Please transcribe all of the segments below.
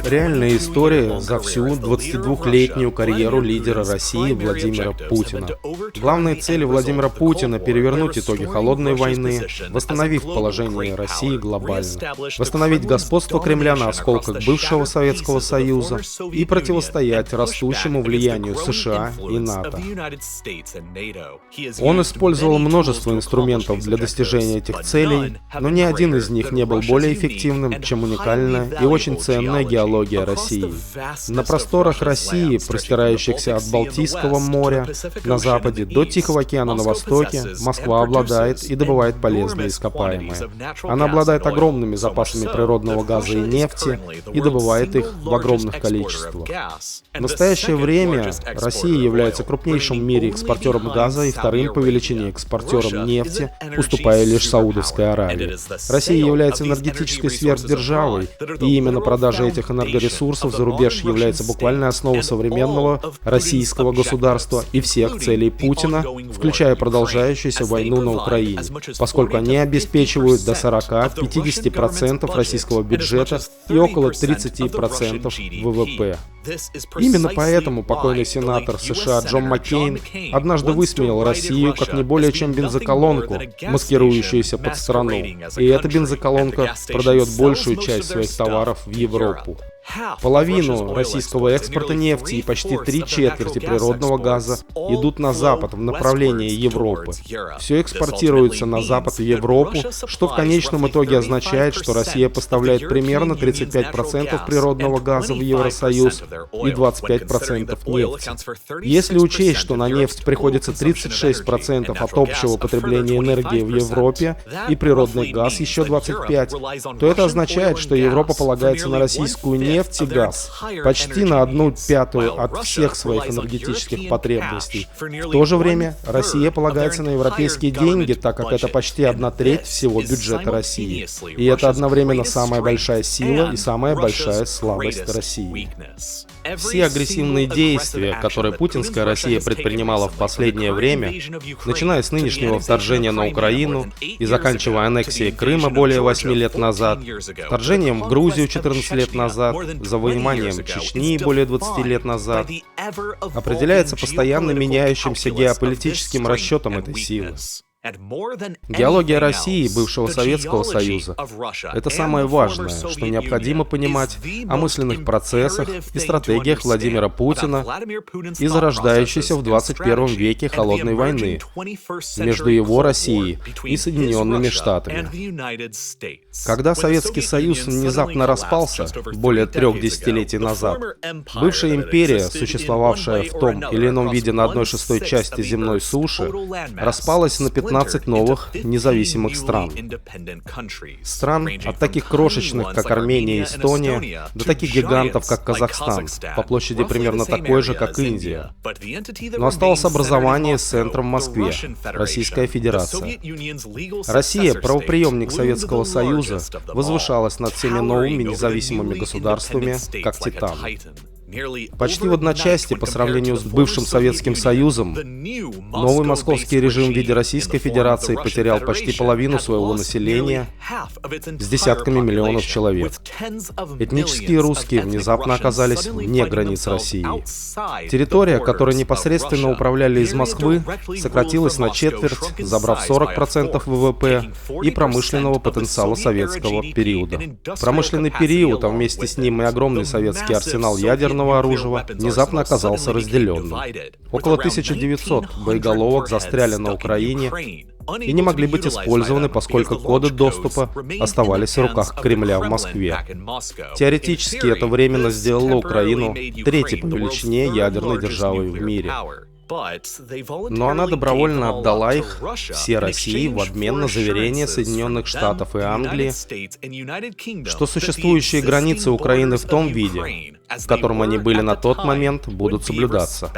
Реальная история за всю 22-летнюю карьеру лидера России Владимира Путина. Главные цели Владимира Путина – перевернуть итоги холодной войны, восстановив положение России глобально, восстановить господство Кремля на осколках бывшего Советского Союза и противостоять растущему влиянию США и НАТО. Он использовал множество инструментов для достижения этих целей, но ни один из них не был более эффективным, чем уникальная и очень ценная геология России. На просторах России, простирающихся от Балтийского моря на западе до Тихого океана на востоке, Москва обладает и добывает полезные ископаемые. Она обладает огромными запасами природного газа и нефти и добывает их в огромных количествах. В настоящее время Россия является крупнейшим в мире экспортером газа и вторым по величине экспортером нефти, уступая лишь Саудовской Аравии. Россия является энергетической сверхдержавой, и именно продажа этих энергоресурсов за рубеж является буквальной основой современного российского государства и всех целей Путина, включая продолжающуюся войну на Украине, поскольку они обеспечивают до 40-50% российского бюджета и около 30% ВВП. Именно поэтому покойный сенатор США Джон Маккейн однажды высмеял Россию как не более чем бензоколонку, маскирующуюся под страну. И эта бензоколонка продает большую часть своих товаров в Европу. Половину российского экспорта нефти и почти 3/4 природного газа идут на запад в направлении Европы. Все экспортируется на запад в Европу, что в конечном итоге означает, что Россия поставляет примерно 35% природного газа в Евросоюз и 25% нефти. Если учесть, что на нефть приходится 36% от общего потребления энергии в Европе и природный газ еще 25%, то это означает, что Европа полагается на российскую нефть и газ почти на 1/5 от всех своих энергетических потребностей. В то же время Россия полагается на европейские деньги, так как это почти 1/3 всего бюджета России. И это одновременно самая большая сила и самая большая слабость России. Все агрессивные действия, которые путинская Россия предпринимала в последнее время, начиная с нынешнего вторжения на Украину и заканчивая аннексией Крыма более 8 лет назад, вторжением в Грузию 14 лет назад, завоеванием Чечни более 20 лет назад, определяется постоянно меняющимся геополитическим расчетом этой силы. Геология России и бывшего Советского Союза – это самое важное, что необходимо понимать о мысленных процессах и стратегиях Владимира Путина и зарождающейся в 21 веке холодной войны между его Россией и Соединенными Штатами. Когда Советский Союз внезапно распался более 3 десятилетий назад, бывшая империя, существовавшая в том или ином виде на 1/6 части земной суши, распалась на 15 новых независимых стран. Стран от таких крошечных, как Армения и Эстония, до таких гигантов, как Казахстан, по площади примерно такой же, как Индия. Но осталось образование с центром в Москве, Российская Федерация. Россия, правопреемник Советского Союза, возвышалась над всеми новыми независимыми государствами, как Титан. Почти в одночасье по сравнению с бывшим Советским Союзом, новый московский режим в виде Российской Федерации потерял почти половину своего населения с десятками миллионов человек. Этнические русские внезапно оказались вне границ России. Территория, которой непосредственно управляли из Москвы, сократилась на четверть, забрав 40% ВВП и промышленного потенциала советского периода. Промышленный период, а вместе с ним и огромный советский арсенал ядерного оружия, внезапно оказался разделенным. Около 1900 боеголовок застряли на Украине и не могли быть использованы, поскольку коды доступа оставались в руках Кремля в Москве. Теоретически это временно сделало Украину третьей по величине ядерной державой в мире. Но она добровольно отдала их все России в обмен на заверение Соединенных Штатов и Англии, что существующие границы Украины в том виде, в котором они были на тот момент, будут соблюдаться.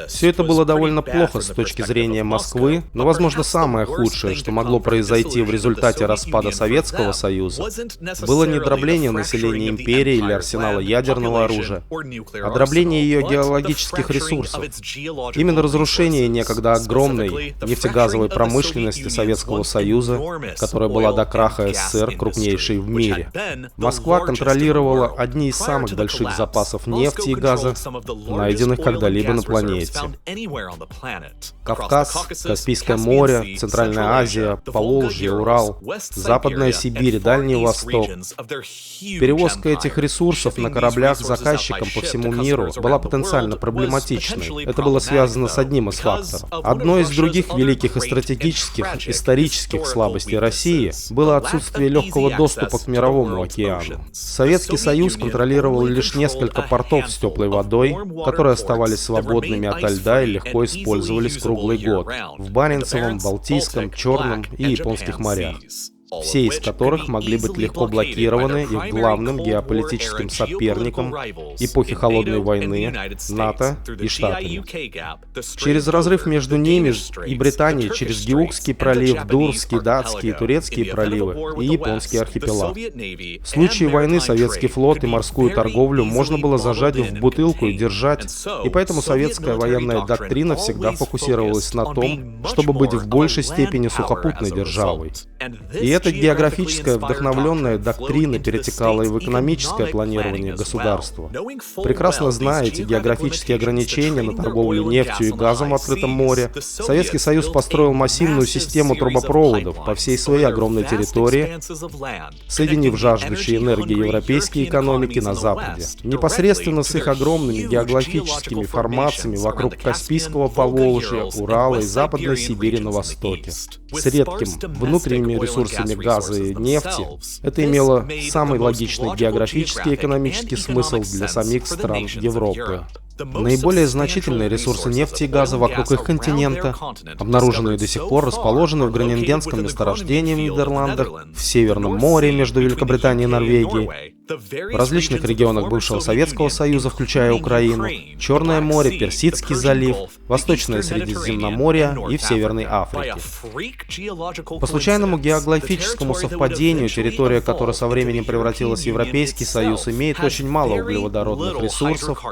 Все это было довольно плохо с точки зрения Москвы, но, возможно, самое худшее, что могло произойти в результате распада Советского Союза, было не дробление населения империи или арсенала ядерного оружия, а дробление ее геологических ресурсов, Именно разрушение некогда огромной нефтегазовой промышленности Советского Союза, которая была до краха СССР крупнейшей в мире. Москва контролировала одни из самых больших запасов нефти и газа, найденных когда-либо на планете. Кавказ, Каспийское море, Центральная Азия, Поволжье, Урал, Западная Сибирь, Дальний Восток. Перевозка этих ресурсов на кораблях заказчикам по всему миру была потенциально проблематичной. Это было связано с одним из факторов. Одной из других великих и стратегических, исторических слабостей России было отсутствие легкого доступа к Мировому океану. Советский Союз контролировал лишь несколько портов с теплой водой, которые оставались свободными ото льда и легко использовались круглый год в Баренцевом, Балтийском, Черном и Японских морях, все из которых могли быть легко блокированы их главным геополитическим соперником эпохи Холодной войны НАТО и Штатами. Через разрыв между ними и Британией через Геукский пролив, Дурский, Датский и Турецкие проливы и Японский архипелаг. В случае войны советский флот и морскую торговлю можно было зажать в бутылку и держать, и поэтому советская военная доктрина всегда фокусировалась на том, чтобы быть в большей степени сухопутной державой. И эта географическая вдохновленная доктрина перетекала и в экономическое планирование государства. Прекрасно зная эти географические ограничения на торговлю нефтью и газом в открытом море, Советский Союз построил массивную систему трубопроводов по всей своей огромной территории, соединив жаждущие энергии европейские экономики на Западе. Непосредственно с их огромными географическими формациями вокруг Каспийского Поволжья, Урала и Западной Сибири на востоке. С редким внутренними ресурсами газа и нефти, это имело самый логичный географический и экономический смысл для самих стран Европы. Наиболее значительные ресурсы нефти и газа вокруг их континента, обнаруженные до сих пор, расположены в Гронингенском месторождении в Нидерландах, в Северном море между Великобританией и Норвегией, в различных регионах бывшего Советского Союза, включая Украину, Черное море, Персидский залив, Восточное Средиземноморье и в Северной Африке. По случайному географическому совпадению, территория, которая со временем превратилась в Европейский Союз, имеет очень мало углеводородных ресурсов,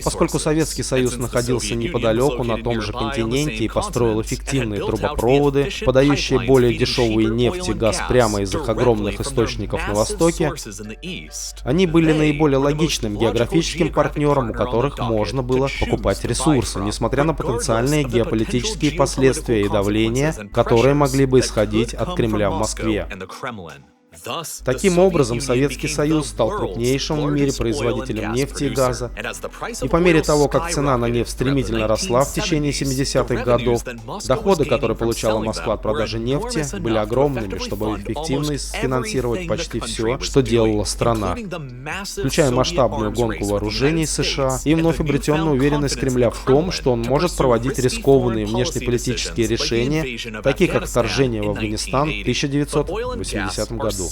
поскольку Советский Союз находился неподалеку на том же континенте и построил эффективные трубопроводы, подающие более дешевые нефть и газ прямо из их огромных источников на востоке, они были наиболее логичным географическим партнером, у которых можно было покупать ресурсы, несмотря на потенциальные геополитические последствия и давление, которые могли бы исходить от Кремля в Москве. Таким образом, Советский Союз стал крупнейшим в мире производителем нефти и газа, и по мере того, как цена на нефть стремительно росла в течение 70-х годов, доходы, которые получала Москва от продажи нефти, были огромными, чтобы эффективно финансировать почти все, что делала страна, включая масштабную гонку вооружений США и вновь обретенную уверенность Кремля в том, что он может проводить рискованные внешнеполитические решения, такие как вторжение в Афганистан в 1980 году.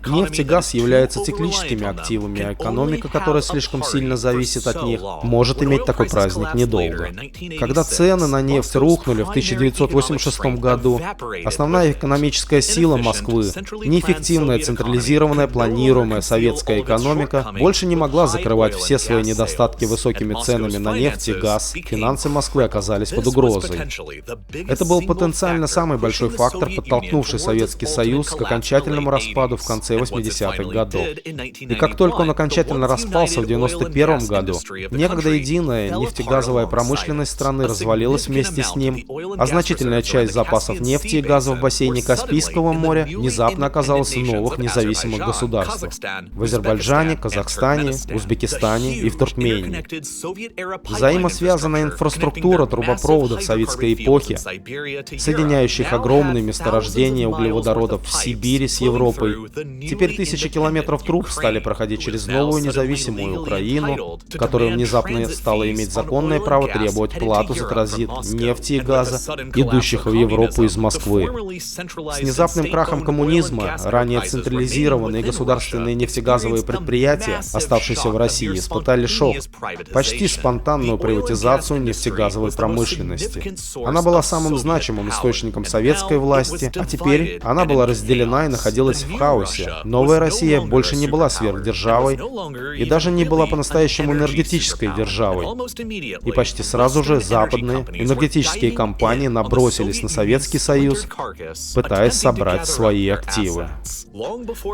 Нефть и газ являются циклическими активами, а экономика, которая слишком сильно зависит от них, может иметь такой праздник недолго. Когда цены на нефть рухнули в 1986 году, основная экономическая сила Москвы, неэффективная, централизированная, планируемая советская экономика, больше не могла закрывать все свои недостатки высокими ценами на нефть и газ. Финансы Москвы оказались под угрозой. Это был потенциально самый большой фактор, подтолкнувший Советский Союз к окончательному распаду в конце 80-х годов. И как только он окончательно распался в 91 году, некогда единая нефтегазовая промышленность страны развалилась вместе с ним, а значительная часть запасов нефти и газа в бассейне Каспийского моря внезапно оказалась в новых независимых государствах – в Азербайджане, Казахстане, Узбекистане и в Туркмении. Взаимосвязанная инфраструктура трубопроводов советской эпохи, соединяющих огромные месторождения углеводородов в Сибири с Европой. Теперь тысячи километров труб стали проходить через новую независимую Украину, которая внезапно стала иметь законное право требовать плату за транзит нефти и газа, идущих в Европу из Москвы. С внезапным крахом коммунизма ранее централизированные государственные нефтегазовые предприятия, оставшиеся в России, испытали шок, почти спонтанную приватизацию нефтегазовой промышленности. Она была самым значимым источником советской власти, а теперь она была разделена разделена и находилась в хаосе. Новая Россия больше не была сверхдержавой и даже не была по-настоящему энергетической державой. И почти сразу же западные энергетические компании набросились на Советский Союз, пытаясь собрать свои активы.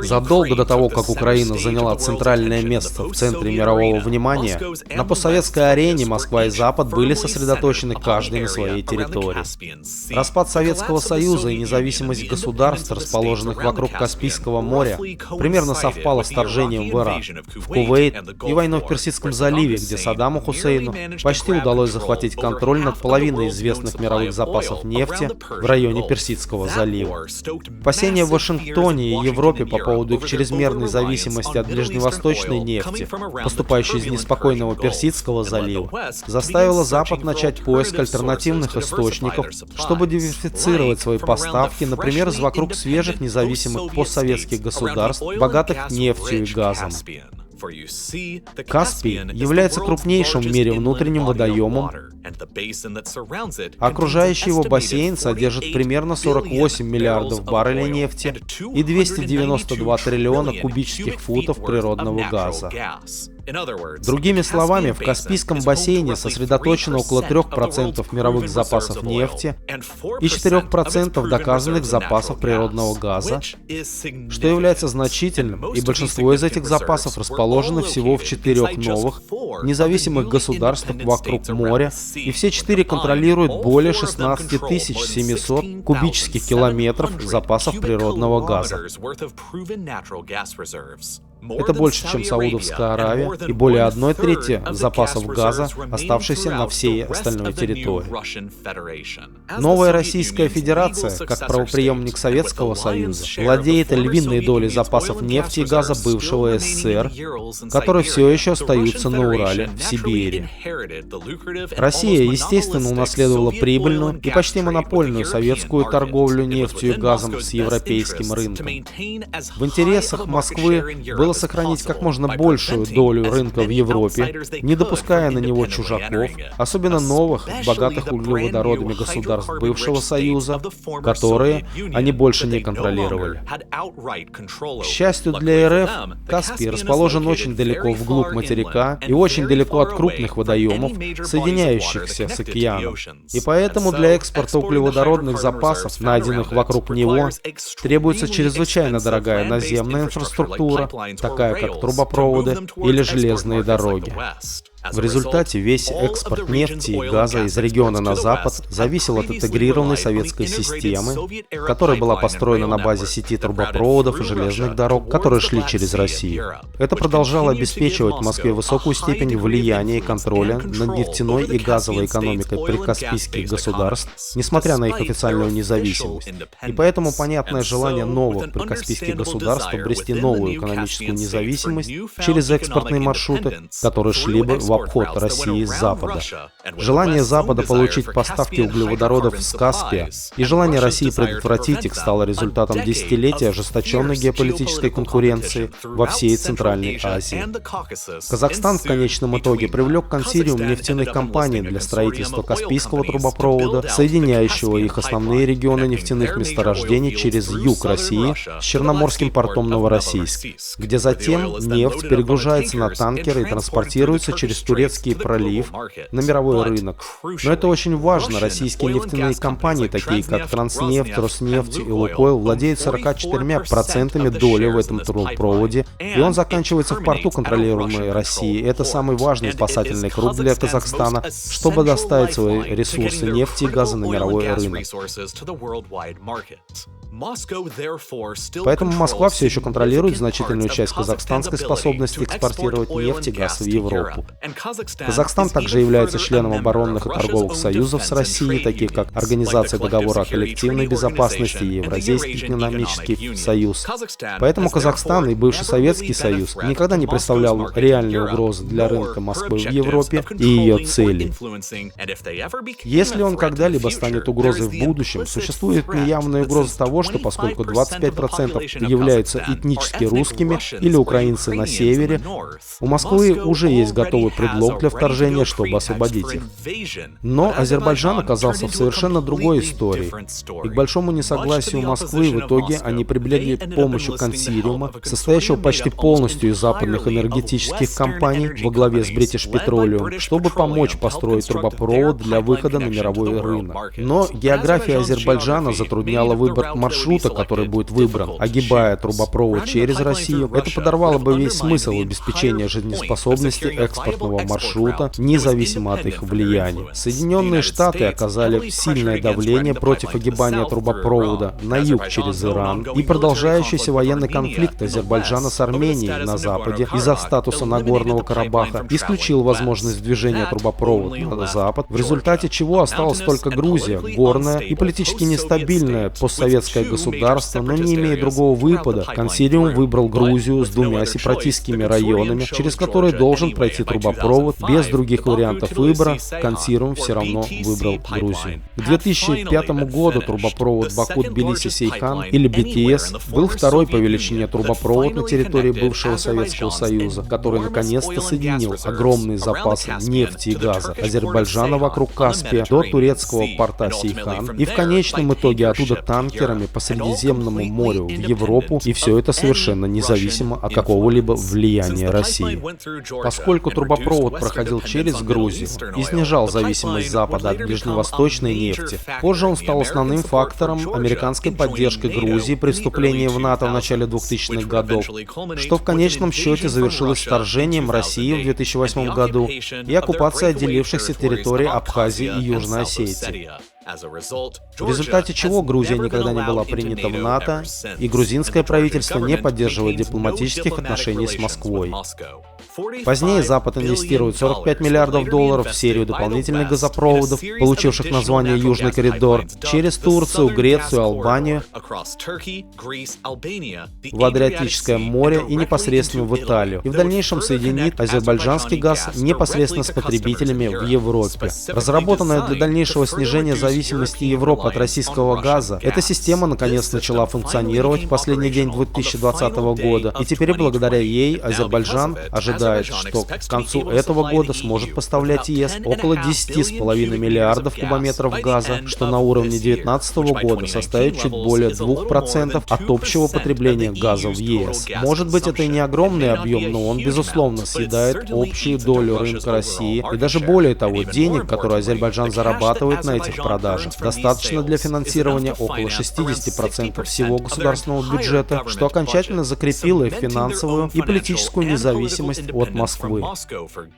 Задолго до того, как Украина заняла центральное место в центре мирового внимания, на постсоветской арене Москва и Запад были сосредоточены каждый на своей территории. Распад Советского Союза и независимость государств, расположенных вокруг Каспийского моря, примерно совпало с вторжением в Ирак, в Кувейт и войной в Персидском заливе, где Саддаму Хусейну почти удалось захватить контроль над половиной известных мировых запасов нефти в районе Персидского залива. Опасения в Вашингтоне и Европе по поводу их чрезмерной зависимости от ближневосточной нефти, поступающей из неспокойного Персидского залива, заставило Запад начать поиск альтернативных источников, чтобы диверсифицировать свои поставки, например, из вокруг свежих независимых постсоветских государств, богатых нефтью и газом. Каспий является крупнейшим в мире внутренним водоемом, а окружающий его бассейн содержит примерно 48 миллиардов баррелей нефти и 292 триллиона кубических футов природного газа. Другими словами, в Каспийском бассейне сосредоточено около 3% мировых запасов нефти и 4% доказанных запасов природного газа, что является значительным, и большинство из этих запасов расположены всего в 4 новых, независимых государствах вокруг моря, и все 4 контролируют более 16 700 кубических километров запасов природного газа. Это больше, чем Саудовская Аравия, и более 1/3 запасов газа, оставшихся на всей остальной территории. Новая Российская Федерация, как правопреемник Советского Союза, владеет львиной долей запасов нефти и газа бывшего СССР, которые все еще остаются на Урале, в Сибири. Россия, естественно, унаследовала прибыльную и почти монопольную советскую торговлю нефтью и газом с европейским рынком. В интересах Москвы было сохранить как можно большую долю рынка в Европе, не допуская на него чужаков, особенно новых, богатых углеводородами государств бывшего Союза, которые они больше не контролировали. К счастью для РФ, Каспий расположен очень далеко вглубь материка и очень далеко от крупных водоемов, соединяющихся с океаном. И поэтому для экспорта углеводородных запасов, найденных вокруг него, требуется чрезвычайно дорогая наземная инфраструктура, такая как трубопроводы или железные дороги. В результате весь экспорт нефти и газа из региона на запад зависел от интегрированной советской системы, которая была построена на базе сети трубопроводов и железных дорог, которые шли через Россию. Это продолжало обеспечивать Москве высокую степень влияния и контроля над нефтяной и газовой экономикой прикаспийских государств, несмотря на их официальную независимость. И поэтому понятное желание новых прикаспийских государств обрести новую экономическую независимость через экспортные маршруты, которые шли бы в обход России с Запада. Желание Запада получить поставки углеводородов с Каспия и желание России предотвратить их стало результатом десятилетия ожесточенной геополитической конкуренции во всей Центральной Азии. Казахстан в конечном итоге привлек консилиум нефтяных компаний для строительства Каспийского трубопровода, соединяющего их основные регионы нефтяных месторождений через юг России с Черноморским портом Новороссийск, где затем нефть перегружается на танкеры и транспортируется через Турецкий пролив на мировой рынок. Но это очень важно. Российские нефтяные компании, такие как Транснефть, Роснефть и Лукойл, владеют 44% доли в этом трубопроводе, и он заканчивается в порту, контролируемой Россией. Это самый важный спасательный круг для Казахстана, чтобы доставить свои ресурсы нефти и газа на мировой рынок. Поэтому Москва все еще контролирует значительную часть казахстанской способности экспортировать нефть и газ в Европу. Казахстан также является членом оборонных и торговых союзов с Россией, таких как Организация договора о коллективной безопасности и Евразийский экономический союз. Поэтому Казахстан и бывший Советский Союз никогда не представлял реальной угрозы для рынка Москвы в Европе и ее целей. Если он когда-либо станет угрозой в будущем, существует неявная угроза того, что поскольку 25% являются этнически русскими или украинцы на севере, у Москвы уже есть готовый предлог для вторжения, чтобы освободить их. Но Азербайджан оказался в совершенно другой истории. И к большому несогласию Москвы в итоге они прибегли к помощи консилиума, состоящего почти полностью из западных энергетических компаний во главе с British Petroleum, чтобы помочь построить трубопровод для выхода на мировой рынок. Но география Азербайджана затрудняла выбор маршрута, который будет выбран, огибая трубопровод через Россию. Это подорвало бы весь смысл обеспечения жизнеспособности экспортного маршрута, независимо от их влияния. Соединенные Штаты оказали сильное давление против огибания трубопровода на юг через Иран, и продолжающийся военный конфликт Азербайджана с Арменией на западе из-за статуса Нагорного Карабаха исключил возможность движения трубопровода на запад, в результате чего осталась только Грузия, горное и политически нестабильное постсоветское государство, но не имея другого выхода, консилиум выбрал Грузию с двумя сепаратистскими районами, через которые должен пройти трубопровод. Без других вариантов выбора консилиум все равно выбрал Грузию. К 2005 году трубопровод Баку-Тбилиси-Сейхан или BTS был второй по величине трубопровод на территории бывшего Советского Союза, который наконец-то соединил огромные запасы нефти и газа Азербайджана вокруг Каспия до турецкого порта Сейхан и в конечном итоге оттуда танкерами по Средиземному морю в Европу, и все это совершенно независимо от какого-либо влияния России. Поскольку трубопровод проходил через Грузию и снижал зависимость Запада от ближневосточной нефти, позже он стал основным фактором американской поддержки Грузии при вступлении в НАТО в начале 2000-х годов, что в конечном счете завершилось вторжением России в 2008 году и оккупацией отделившихся территорий Абхазии и Южной Осетии. В результате чего Грузия никогда не была принята в НАТО, и грузинское правительство не поддерживает дипломатических отношений с Москвой. Позднее Запад инвестирует $45 миллиардов в серию дополнительных газопроводов, получивших название «Южный коридор», через Турцию, Грецию, Албанию, в Адриатическое море и непосредственно в Италию, и в дальнейшем соединит азербайджанский газ непосредственно с потребителями в Европе. Разработанная для дальнейшего снижения зависимости Европы от российского газа, эта система наконец начала функционировать в последний день 2020 года, и теперь благодаря ей Азербайджан ожидает, что к концу этого года сможет поставлять ЕС около 10,5 миллиардов кубометров газа, что на уровне 2019 года составит чуть более 2% от общего потребления газа в ЕС. Может быть, это и не огромный объем, но он, безусловно, съедает общую долю рынка России, и даже более того, денег, которые Азербайджан зарабатывает на этих продажах, достаточно для финансирования около 60% всего государственного бюджета, что окончательно закрепило их финансовую и политическую независимость от Москвы.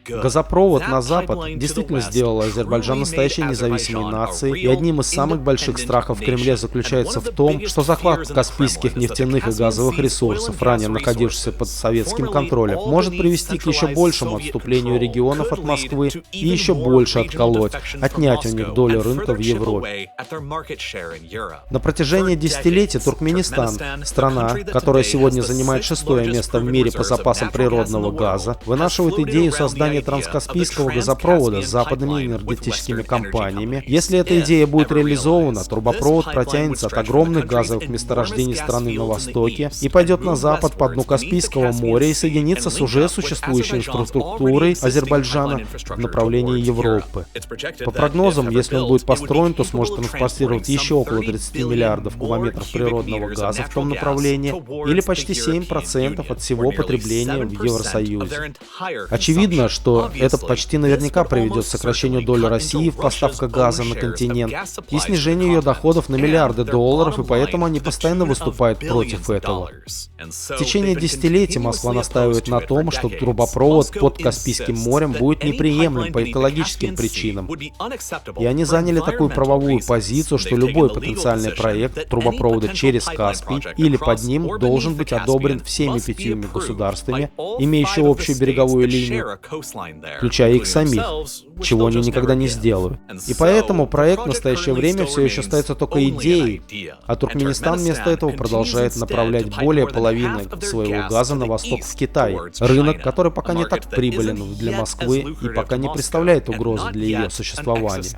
Газопровод на запад действительно сделал Азербайджан настоящей независимой нацией, и одним из самых больших страхов в Кремле заключается в том, что захват каспийских нефтяных и газовых ресурсов, ранее находившихся под советским контролем, может привести к еще большему отступлению регионов от Москвы и еще больше отколоть, отнять у них долю рынка в Европе. На протяжении десятилетий Туркменистан, страна, которая сегодня занимает 6-е место в мире по запасам природного газа, вынашивает идею создания транскаспийского газопровода с западными энергетическими компаниями. Если эта идея будет реализована, трубопровод протянется от огромных газовых месторождений страны на востоке и пойдет на запад по дну Каспийского моря и соединится с уже существующей инфраструктурой Азербайджана в направлении Европы. По прогнозам, если он будет построен, то сможет транспортировать еще около 30 миллиардов кубометров природного газа в том направлении, или почти 7% от всего потребления в Евросоюзе. Очевидно, что это почти наверняка приведет к сокращению доли России в поставках газа на континент и снижению ее доходов на миллиарды долларов, и поэтому они постоянно выступают против этого. В течение десятилетий Москва настаивает на том, что трубопровод под Каспийским морем будет неприемлем по экологическим причинам. И они заняли такую правовую позицию, что любой потенциальный проект трубопровода через Каспий или под ним должен быть одобрен всеми 5 государствами, имеющими общую береговую линию, включая их самих. чего они никогда не сделают. И поэтому проект в настоящее время все еще остается только идеей, а Туркменистан вместо этого продолжает направлять более половины своего газа на восток в Китай, рынок, который пока не так прибылен для Москвы и пока не представляет угрозы для ее существования.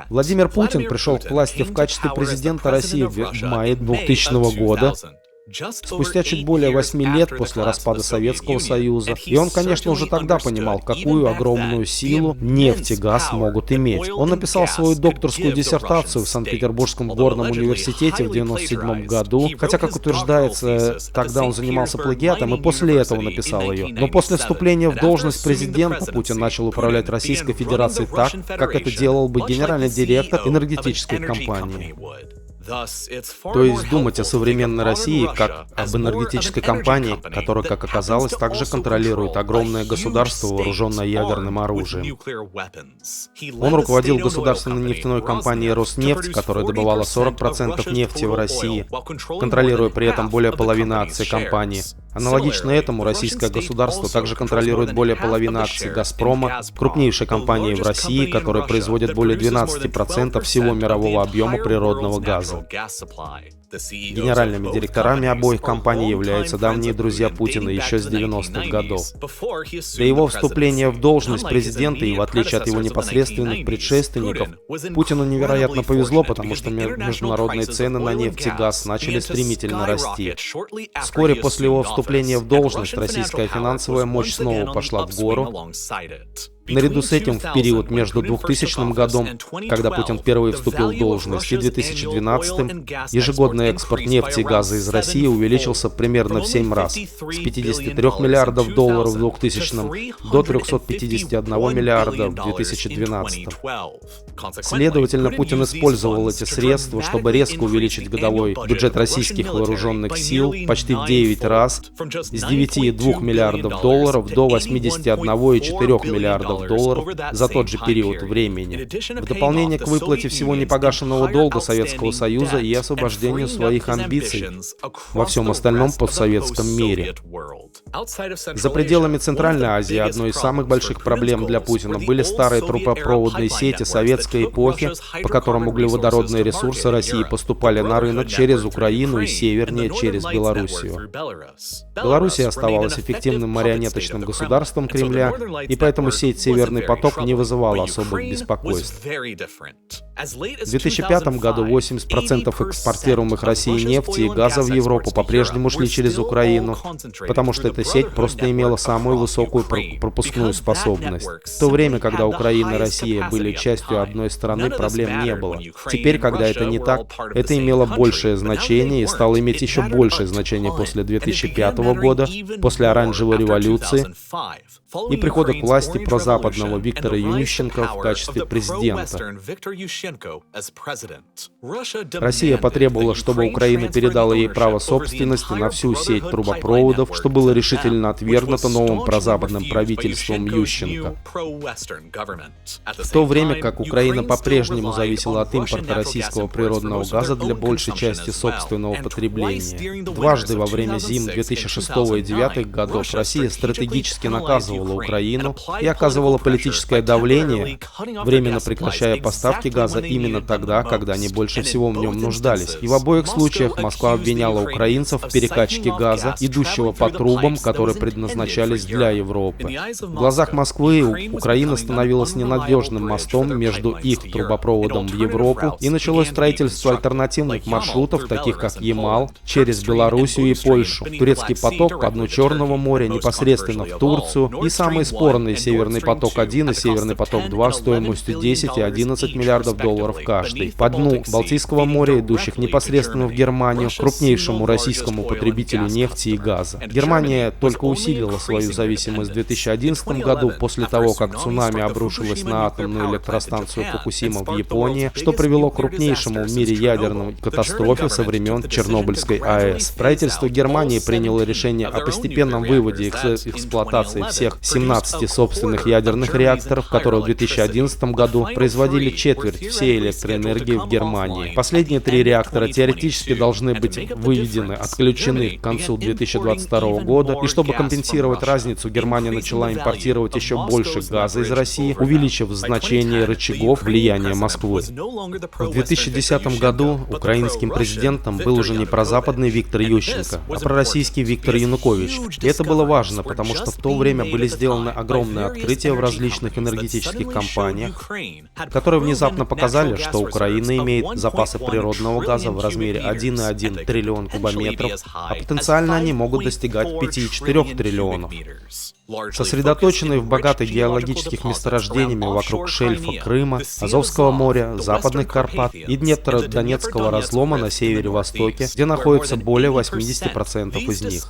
Владимир Путин пришел к власти в качестве президента России в мае 2000 года, спустя чуть более 8 лет после распада Советского Союза, и он, конечно, уже тогда понимал, какую огромную силу нефть и газ могут иметь. Он написал свою докторскую диссертацию в Санкт-Петербургском горном университете в 1997 году, хотя, как утверждается, тогда он занимался плагиатом и после этого написал ее. Но после вступления в должность президента Путин начал управлять Российской Федерацией так, как это делал бы генеральный директор энергетической компании. То есть думать о современной России как об энергетической компании, которая, как оказалось, также контролирует огромное государство, вооруженное ядерным оружием. Он руководил государственной нефтяной компанией «Роснефть», которая добывала 40% нефти в России, контролируя при этом более половины акций компании. Аналогично этому российское государство также контролирует более половины акций «Газпрома», крупнейшей компании в России, которая производит более 12% всего мирового объема природного газа. Генеральными директорами обоих компаний являются давние друзья Путина еще с 90-х годов. До его вступления в должность президента и в отличие от его непосредственных предшественников, Путину невероятно повезло, потому что международные цены на нефть и газ начали стремительно расти. Вскоре после его вступления в должность российская финансовая мощь снова пошла в гору. Наряду с этим, в период между 2000 годом, когда Путин впервые вступил в должность, и 2012, ежегодный экспорт нефти и газа из России увеличился примерно в 7 раз, с 53 миллиардов долларов в 2000 до 351 миллиарда в 2012. Следовательно, Путин использовал эти средства, чтобы резко увеличить годовой бюджет российских вооруженных сил почти в 9 раз, с 9,2 миллиардов долларов до 81,4 миллиардов долларов за тот же период времени, в дополнение к выплате всего непогашенного долга Советского Союза и освобождению своих амбиций во всем остальном постсоветском мире. За пределами Центральной Азии одной из самых больших проблем для Путина были старые трубопроводные сети советской эпохи, по которым углеводородные ресурсы России поступали на рынок через Украину и севернее через Белоруссию. Белоруссия оставалась эффективным марионеточным государством Кремля, и поэтому сеть «Северный поток» не вызывала особых беспокойств. В 2005 году 80% экспортируемых Россией нефти и газа в Европу по-прежнему шли через Украину, потому что эта сеть просто имела самую высокую пропускную способность. В то время, когда Украина и Россия были частью одной страны, проблем не было. Теперь, когда это не так, это имело большее значение и стало иметь еще большее значение после 2005 года, после Оранжевой революции и прихода к власти прозападного Виктора Ющенко в качестве президента. Россия потребовала, чтобы Украина передала ей право собственности на всю сеть трубопроводов, что было решительно отвергнуто новым прозападным правительством Ющенко. В то время как Украина по-прежнему зависела от импорта российского природного газа для большей части собственного потребления. Дважды во время зим 2006 и 2009 годов Россия стратегически наказывала Украину и оказывала политическое давление, временно прекращая поставки газа именно тогда, когда они больше всего в нем нуждались. И в обоих случаях Москва обвиняла украинцев в перекачке газа, идущего по трубам, которые предназначались для Европы. В глазах Москвы Украина становилась ненадежным мостом между их трубопроводом в Европу, и началось строительство альтернативных маршрутов, таких как Ямал, через Белоруссию и Польшу, Турецкий поток по дну Черного моря непосредственно в Турцию и самые спорные Северный поток-1 и Северный поток-2 стоимостью 10 и 11 миллиардов долларов каждый, по дну Балтийского моря, идущих непосредственно в Германию, крупнейшему российскому потребителю нефти и газа. Германия только усилила свою зависимость в 2011 году после того, как цунами обрушилось на атомную электростанцию Фукусима в Японии, что привело к крупнейшему в мире ядерной катастрофе со времен Чернобыльской АЭС. Правительство Германии приняло решение о постепенном выводе из эксплуатации всех 17 собственных ядерных реакторов, которые в 2011 году производили четверть всей электроэнергии в Германии. Последние 3 реактора теоретически должны быть выведены, отключены к концу 2022 года, и чтобы компенсировать разницу, Германия начала импортировать еще больше газа из России, увеличив значение рычагов влияния Москвы. В 2010 году украинским президентом был уже не прозападный Виктор Ющенко, а пророссийский Виктор Янукович. И это было важно, потому что в то время были сделаны огромные открытия в различных энергетических компаниях, которые внезапно показали, что Украина имеет запасы природного газа в размере 1,1 триллион кубометров, а потенциально они могут достигать 5,4 триллионов. Сосредоточенные в богатых геологических месторождениями вокруг шельфа Крыма, Азовского моря, Западных Карпат и Днепродонецкого разлома на севере-востоке, где находится более 80% из них.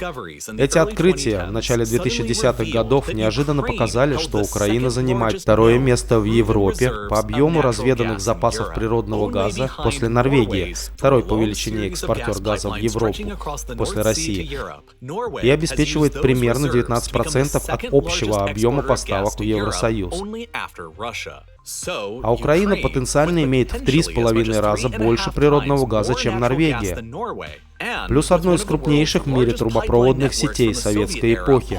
Эти открытия в начале 2010-х годов неожиданно показали, что Украина занимает 2-е место в Европе по объему разведанных запасов природного газа после Норвегии, 2-й по величине экспортер газа в Европу после России, и обеспечивает примерно 19% от общего объема поставок в Евросоюз. А Украина потенциально имеет в 3,5 раза больше природного газа, чем Норвегия. Плюс одной из крупнейших в мире трубопроводных сетей советской эпохи.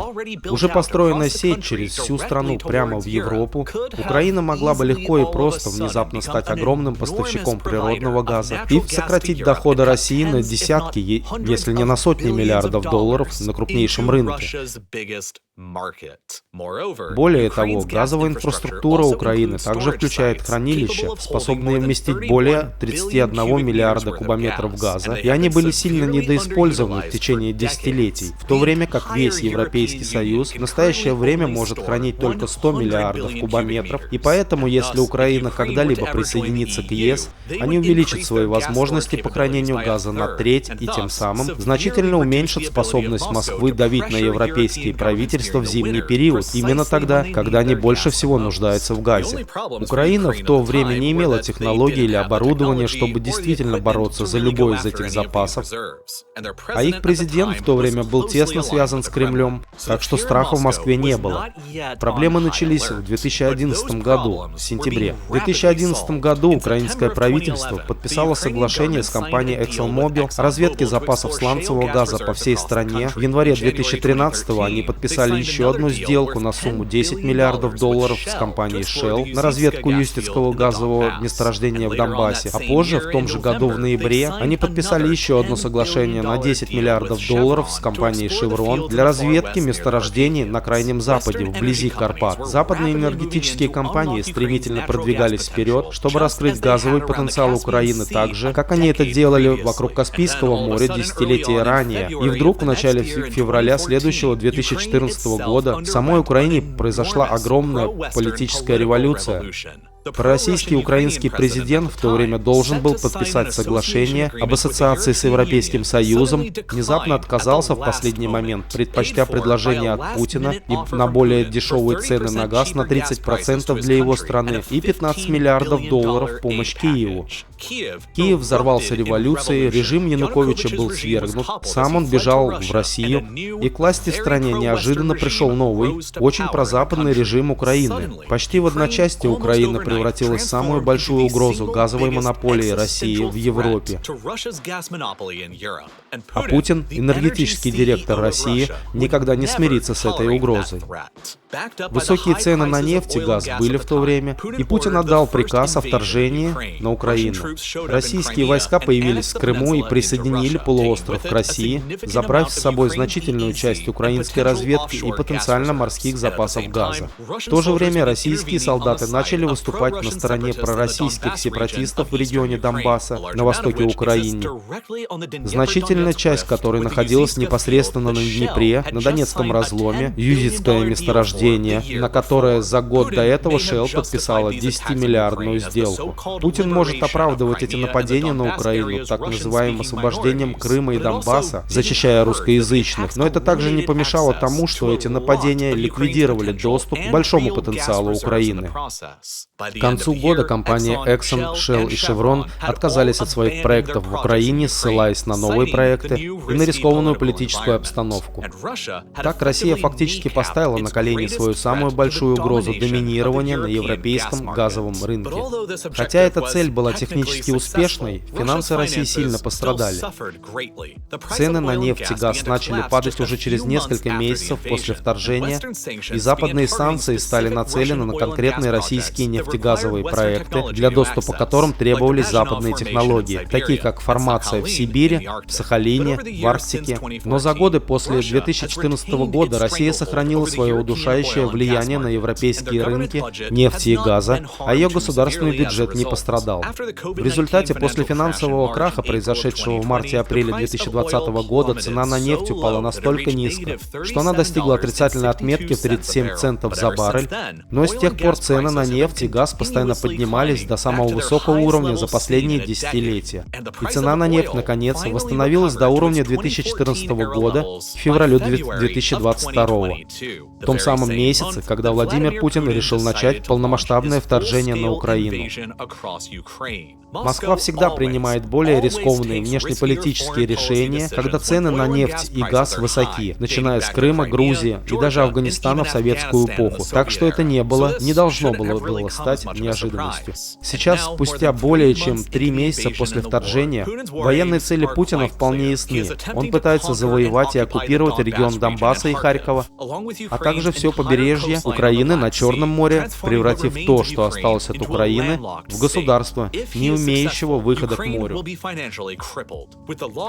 Уже построенная сеть через всю страну прямо в Европу, Украина могла бы легко и просто внезапно стать огромным поставщиком природного газа и сократить доходы России на десятки, если не на сотни миллиардов долларов на крупнейшем рынке. Более того, газовая инфраструктура Украины также включает хранилища, способные вместить более 31 миллиарда кубометров газа, и они были сильно недоиспользованы в течение десятилетий, в то время как весь Европейский Союз в настоящее время может хранить только 100 миллиардов кубометров, и поэтому, если Украина когда-либо присоединится к ЕС, они увеличат свои возможности по хранению газа на треть и тем самым значительно уменьшат способность Москвы давить на европейские правительства в зимний период, именно тогда, когда они больше всего нуждаются в газе. Украина в то время не имела технологий или оборудования, чтобы действительно бороться за любой из этих запасов, а их президент в то время был тесно связан с Кремлем, так что страха в Москве не было. Проблемы начались в 2011 году, в сентябре. В 2011 году украинское правительство подписало соглашение с компанией ExxonMobil о разведке запасов сланцевого газа по всей стране. В январе 2013 они подписали еще одну сделку на сумму 10 миллиардов долларов с компанией Shell на разведку юстицкого газового месторождения в Донбассе, а позже, в том же году в ноябре, они подписали еще одно соглашение на 10 миллиардов долларов с компанией Chevron для разведки месторождений на Крайнем Западе, вблизи Карпат. Западные энергетические компании стремительно продвигались вперед, чтобы раскрыть газовый потенциал Украины так же, как они это делали вокруг Каспийского моря десятилетия ранее. И вдруг в начале февраля следующего 2014 года в самой Украине произошла огромная политическая революция. Пророссийский украинский президент в то время должен был подписать соглашение об ассоциации с Европейским Союзом, внезапно отказался в последний момент, предпочтя предложение от Путина и на более дешевые цены на газ на 30% для его страны и 15 миллиардов долларов в помощь Киеву. Киев взорвался революцией, режим Януковича был свергнут, сам он бежал в Россию, и к власти в стране неожиданно пришел новый, очень прозападный режим Украины. Почти в одночасье Украина превратилась в самую большую угрозу газовой монополии России в Европе. А Путин, энергетический директор России, никогда не смирится с этой угрозой. Высокие цены на нефть и газ были в то время, и Путин отдал приказ о вторжении на Украину. Российские войска появились в Крыму и присоединили полуостров к России, забрав с собой значительную часть украинской разведки и потенциально морских запасов газа. В то же время российские солдаты начали выступать на стороне пророссийских сепаратистов в регионе Донбасса, на востоке Украины, значительная часть которой находилась непосредственно на Днепре, на Донецком разломе, Юзицкое месторождение, на которое за год до этого Shell подписала 10-миллиардную сделку. Путин может оправдывать эти нападения на Украину так называемым освобождением Крыма и Донбасса, защищая русскоязычных, но это также не помешало тому, что эти нападения ликвидировали доступ к большому потенциалу Украины. К концу года компании Exxon, Shell и Chevron отказались от своих проектов в Украине, ссылаясь на новые проекты и на рискованную политическую обстановку. Так Россия фактически поставила на колени свою самую большую угрозу доминирования на европейском газовом рынке. Хотя эта цель была технически успешной, финансы России сильно пострадали. Цены на нефть и газ начали падать уже через несколько месяцев после вторжения, и западные санкции стали нацелены на конкретные российские нефтегазовые проекты, для доступа к которым требовались западные технологии, такие как формация в Сибири, в Сахалине, в Арктике. Но за годы после 2014 года Россия сохранила свое удушающее влияние на европейские рынки нефти и газа, а ее государственный бюджет не пострадал. В результате, после финансового краха, произошедшего в марте-апреле 2020 года, цена на нефть упала настолько низко, что она достигла отрицательной отметки в 37 центов за баррель, но с тех пор цены на нефть и газ постоянно поднимались до самого высокого уровня за последние десятилетия. И цена на нефть, наконец, восстановилась до уровня 2014 года к февралю 2022, в том самом месяце, когда Владимир Путин решил начать полномасштабное вторжение на Украину. Москва всегда принимает более рискованные внешнеполитические решения, когда цены на нефть и газ высоки, начиная с Крыма, Грузии и даже Афганистана в советскую эпоху. Так что это не должно было стать неожиданностью. Сейчас, спустя более чем 3 месяца после вторжения, военные цели Путина вполне ясны. Он пытается завоевать и оккупировать регион Донбасса и Харькова, а также все побережье Украины на Черном море, превратив то, что осталось от Украины, в государство, не имеющего выхода к морю.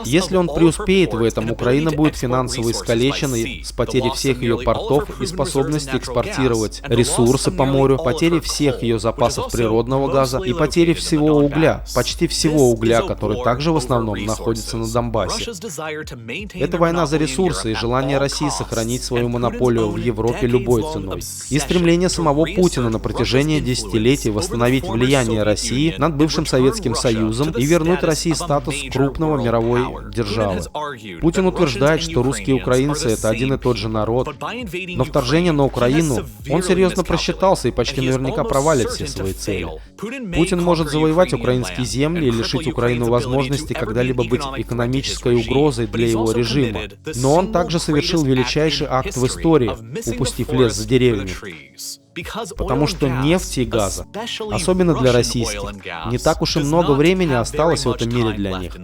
Если он преуспеет в этом, Украина будет финансово искалечена с потерей всех ее портов и способности экспортировать ресурсы по морю, потерей всех ее запасов природного газа и потерей всего угля, почти всего угля, который также в основном находится на Донбассе. Это война за ресурсы и желание России сохранить свою монополию в Европе любой ценой. И стремление самого Путина на протяжении десятилетий восстановить влияние России над бывшим Советским Союзом и вернуть России статус крупного мировой державы. Путин утверждает, что русские и украинцы — это один и тот же народ. Но вторжение на Украину он серьезно просчитался и почти наверняка провалит все свои цели. Путин может завоевать украинские земли и лишить Украину возможности когда-либо быть экономической угрозой для его режима. Но он также совершил величайший акт в истории, упустив лес за деревьями. Потому что нефти и газа, особенно для российских, не так уж и много времени осталось в этом мире для них.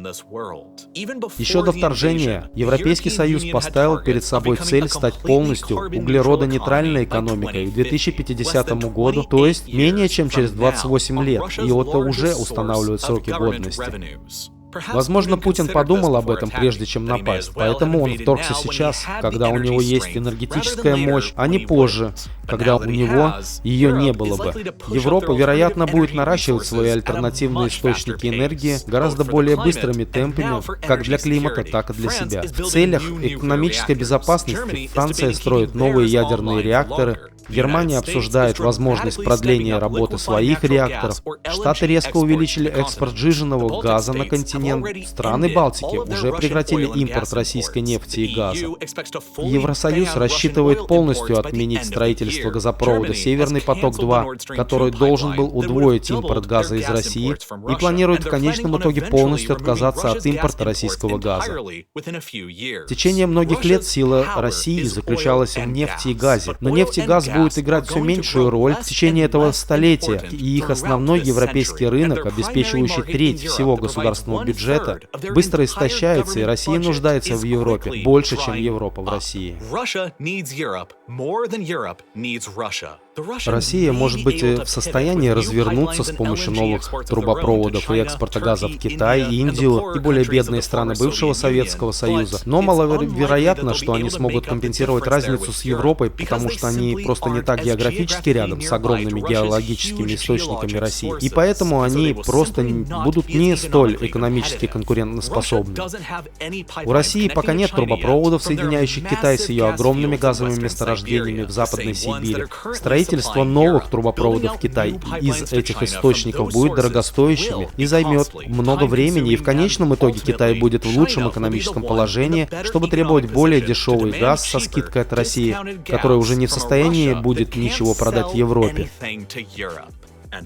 Еще до вторжения Европейский Союз поставил перед собой цель стать полностью углеродонейтральной экономикой к 2050 году, то есть менее чем через 28 лет, и это уже устанавливает сроки годности. Возможно, Путин подумал об этом, прежде чем напасть, поэтому он вторгся сейчас, когда у него есть энергетическая мощь, а не позже, когда у него ее не было бы. Европа, вероятно, будет наращивать свои альтернативные источники энергии гораздо более быстрыми темпами, как для климата, так и для себя. В целях экономической безопасности Франция строит новые ядерные реакторы, Германия обсуждает возможность продления работы своих реакторов. Штаты резко увеличили экспорт сжиженного газа на континент. Страны Балтики уже прекратили импорт российской нефти и газа. Евросоюз рассчитывает полностью отменить строительство газопровода «Северный поток-2», который должен был удвоить импорт газа из России, и планирует в конечном итоге полностью отказаться от импорта российского газа. В течение многих лет сила России заключалась в нефти и газе, но нефть и газ будет играть все меньшую роль в течение этого столетия, и их основной европейский рынок, обеспечивающий треть всего государственного бюджета, быстро истощается, и Россия нуждается в Европе больше, чем Европа в России. Россия может быть в состоянии развернуться с помощью новых трубопроводов и экспорта газа в Китай, Индию и более бедные страны бывшего Советского Союза, но маловероятно, что они смогут компенсировать разницу с Европой, потому что они просто не так географически рядом с огромными геологическими источниками России, и поэтому они просто будут не столь экономически конкурентоспособны. У России пока нет трубопроводов, соединяющих Китай с ее огромными газовыми месторождениями в Западной Сибири. Строительство новых трубопроводов в Китай из этих источников будет дорогостоящими и займет много времени, и в конечном итоге Китай будет в лучшем экономическом положении, чтобы требовать более дешевый газ со скидкой от России, которая уже не в состоянии будет ничего продать Европе.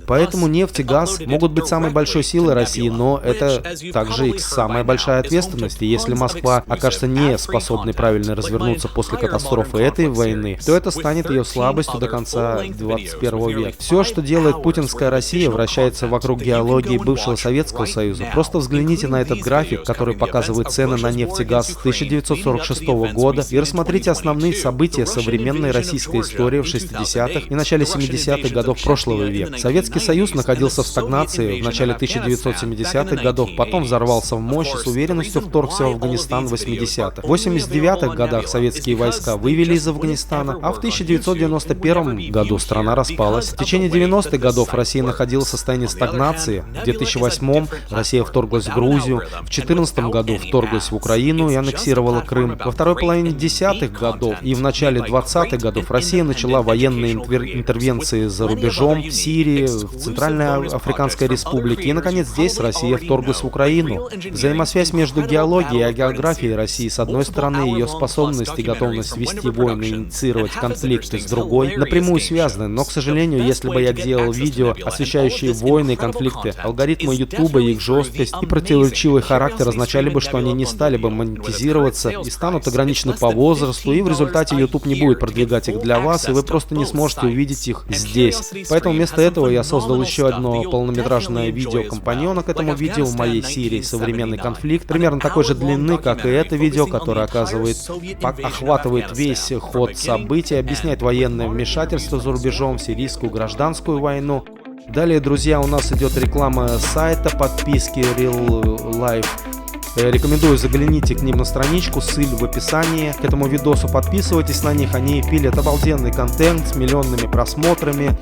Поэтому нефть и газ могут быть самой большой силой России, но это также и самая большая ответственность. И если Москва окажется не способной правильно развернуться после катастрофы этой войны, то это станет ее слабостью до конца 21 века. Все, что делает путинская Россия, вращается вокруг геологии бывшего Советского Союза. Просто взгляните на этот график, который показывает цены на нефть и газ с 1946 года, и рассмотрите основные события современной российской истории в 60-х и начале 70-х годов прошлого века. Советский Союз находился в стагнации в начале 1970-х годов, потом взорвался в мощь и с уверенностью вторгся в Афганистан в 80-х. В 89-х годах советские войска вывели из Афганистана, а в 1991 году страна распалась. В течение 90-х годов Россия находилась в состоянии стагнации. В 2008-м Россия вторглась в Грузию, в 2014 году вторглась в Украину и аннексировала Крым. Во второй половине десятых годов и в начале 20-х годов Россия начала военные интервенции за рубежом, в Сирии, в Центральной Африканской Республике. И, наконец, здесь Россия вторглась в Украину. Взаимосвязь между геологией и географией России с одной стороны, и ее способность и готовность вести войны и инициировать конфликты с другой, напрямую связаны. Но, к сожалению, если бы я делал видео, освещающие войны и конфликты, алгоритмы YouTube, их жесткость и противоречивый характер означали бы, что они не стали бы монетизироваться и станут ограничены по возрасту, и в результате YouTube не будет продвигать их для вас, и вы просто не сможете увидеть их здесь. Поэтому вместо этого я создал еще одно полнометражное видео-компаньона к этому видео в моей серии «Современный конфликт», примерно такой же длины, как и это видео, которое охватывает весь ход событий, объясняет военное вмешательство за рубежом, сирийскую гражданскую войну. Далее, друзья, у нас идет реклама сайта, подписки Real Life. Рекомендую, загляните к ним на страничку, ссылка в описании к этому видосу, подписывайтесь на них, они пилят обалденный контент с миллионными просмотрами.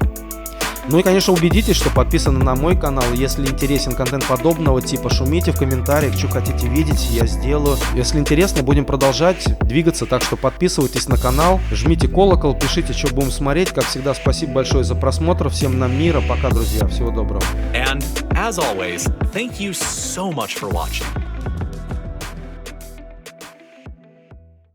Ну и, конечно, убедитесь, что подписаны на мой канал. Если интересен контент подобного типа, шумите в комментариях, что хотите видеть, я сделаю. Если интересно, будем продолжать двигаться, так что подписывайтесь на канал, жмите колокол, пишите, что будем смотреть. Как всегда, спасибо большое за просмотр, всем нам мира, пока, друзья, всего доброго. And as always, thank you so much for watching.